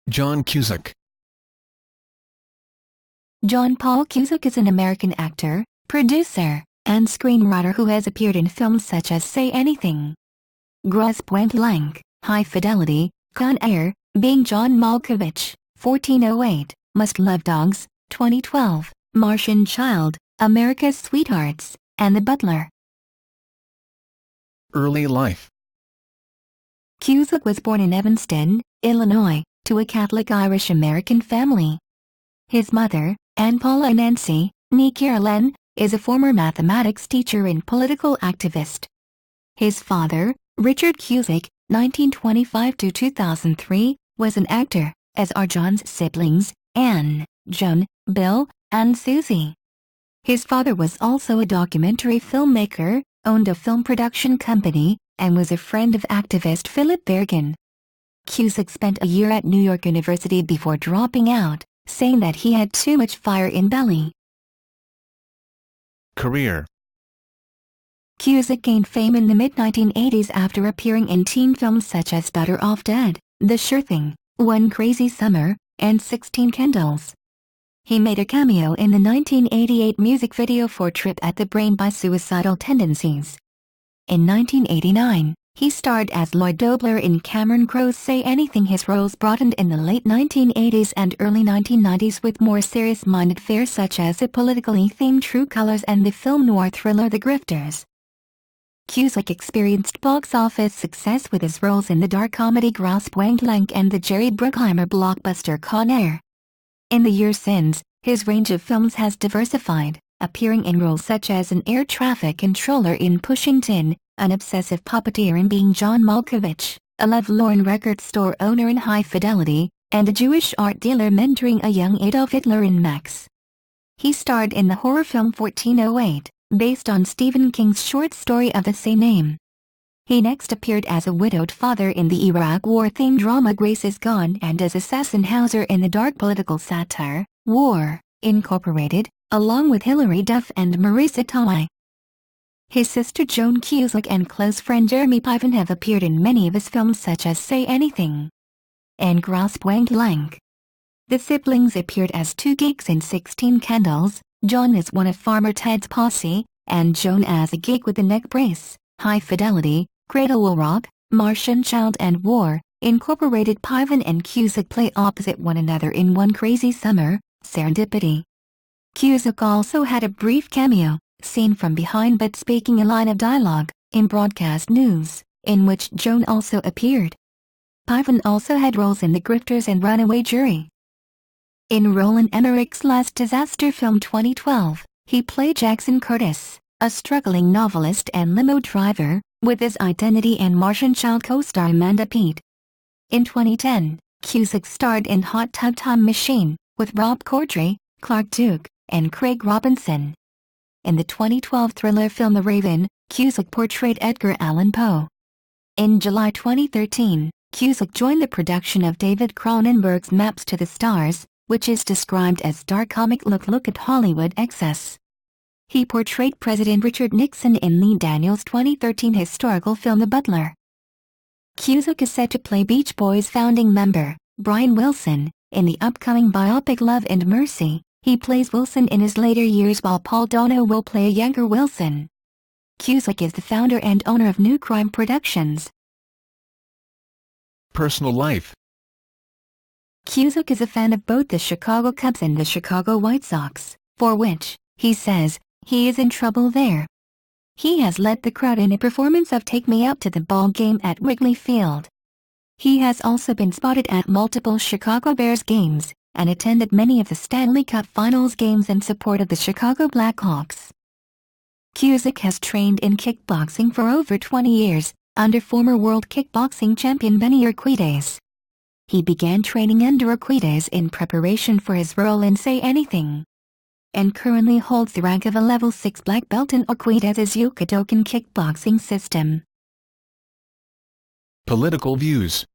John Cusack. John Paul Cusack is an American actor, producer, and screenwriter who has appeared in films such as Say Anything, Grosse Pointe Blank, High Fidelity, Con Air, Being John Malkovich, 1408, Must Love Dogs, 2012, Martian Child, America's Sweethearts, and The Butler. Early life. Cusack was born in Evanston, Illinois, to a Catholic Irish-American family. His mother, Paula Nancy, née Carolan, is a former mathematics teacher and political activist. His father, Richard Cusack, 1925–2003, was an actor, as are John's siblings, Anne, Joan, Bill, and Susie. His father was also a documentary filmmaker, owned a film production company, and was a friend of activist Philip Berrigan. Cusack spent a year at New York University before dropping out, saying that he had too much fire in belly. Career. Cusack gained fame in the mid-1980s after appearing in teen films such as Better Off Dead, The Sure Thing, One Crazy Summer, and 16 Candles. He made a cameo in the 1988 music video for Trip at the Brain by Suicidal Tendencies. In 1989, he starred as Lloyd Dobler in Cameron Crowe's Say Anything. His roles broadened in the late 1980s and early 1990s with more serious-minded fare such as the politically themed True Colors and the film noir thriller The Grifters. Cusack experienced box office success with his roles in the dark comedy Grosse Pointe Blank and the Jerry Bruckheimer blockbuster Con Air. In the years since, his range of films has diversified, appearing in roles such as an air traffic controller in Pushing Tin, an obsessive puppeteer in Being John Malkovich, a lovelorn record store owner in High Fidelity, and a Jewish art dealer mentoring a young Adolf Hitler in Max. He starred in the horror film 1408, based on Stephen King's short story of the same name. He next appeared as a widowed father in the Iraq War-themed drama Grace is Gone and as Assassin Hauser in the dark political satire, War, Incorporated, along with Hilary Duff and Marisa Tomei. His sister Joan Cusack and close friend Jeremy Piven have appeared in many of his films such as Say Anything and Grosse Pointe Blank. The siblings appeared as two geeks in 16 Candles, John as one of Farmer Ted's posse, and Joan as a geek with a neck brace, High Fidelity, Cradle Will Rock, Martian Child and War, Incorporated. Piven and Cusack play opposite one another in One Crazy Summer, Serendipity. Cusack also had a brief cameo, seen from behind but speaking a line of dialogue, in Broadcast News, in which Joan also appeared. Piven also had roles in The Grifters and Runaway Jury. In Roland Emmerich's Last Disaster film 2012, he played Jackson Curtis, a struggling novelist and limo driver, with his Identity and Martian Child co-star Amanda Peet. In 2010, Cusack starred in Hot Tub Time Machine, with Rob Corddry, Clark Duke, and Craig Robinson. In the 2012 thriller film The Raven, Cusack portrayed Edgar Allan Poe. In July 2013, Cusack joined the production of David Cronenberg's Maps to the Stars, which is described as dark comic look at Hollywood excess. He portrayed President Richard Nixon in Lee Daniels' 2013 historical film The Butler. Cusack is set to play Beach Boys founding member, Brian Wilson, in the upcoming biopic Love and Mercy. He plays Wilson in his later years while Paul Dano will play a younger Wilson. Cusack is the founder and owner of New Crime Productions. Personal life. Cusack is a fan of both the Chicago Cubs and the Chicago White Sox, for which, he says, he is in trouble there. He has led the crowd in a performance of Take Me Out to the Ball Game at Wrigley Field. He has also been spotted at multiple Chicago Bears games, and attended many of the Stanley Cup Finals games in support of the Chicago Blackhawks. Cusack has trained in kickboxing for over 20 years, under former world kickboxing champion Benny Urquidez. He began training under Urquidez in preparation for his role in Say Anything, and currently holds the rank of a level 6 black belt in Urquidez's Yucatecan kickboxing system. Political views.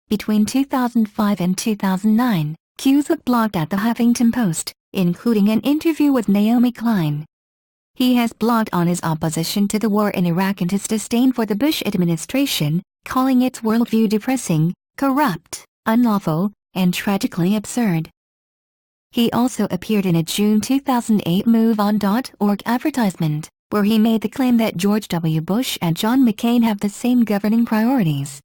Between 2005 and 2009, Cusack blogged at the Huffington Post, including an interview with Naomi Klein. He has blogged on his opposition to the war in Iraq and his disdain for the Bush administration, calling its worldview depressing, corrupt, unlawful, and tragically absurd. He also appeared in a June 2008 MoveOn.org advertisement, where he made the claim that George W. Bush and John McCain have the same governing priorities.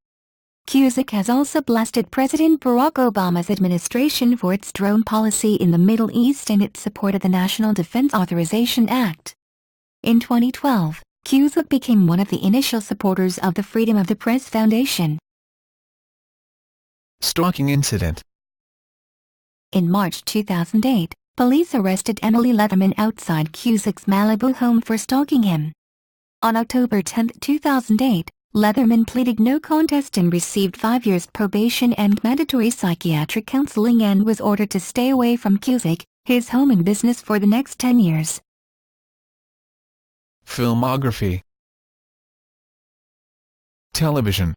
Cusack has also blasted President Barack Obama's administration for its drone policy in the Middle East and its support of the National Defense Authorization Act. In 2012, Cusack became one of the initial supporters of the Freedom of the Press Foundation. Stalking incident. In March 2008, police arrested Emily Leatherman outside Cusack's Malibu home for stalking him. On October 10, 2008, Leatherman pleaded no contest and received 5 years probation and mandatory psychiatric counseling and was ordered to stay away from Cusack, his home and business for the next 10 years. Filmography. Television.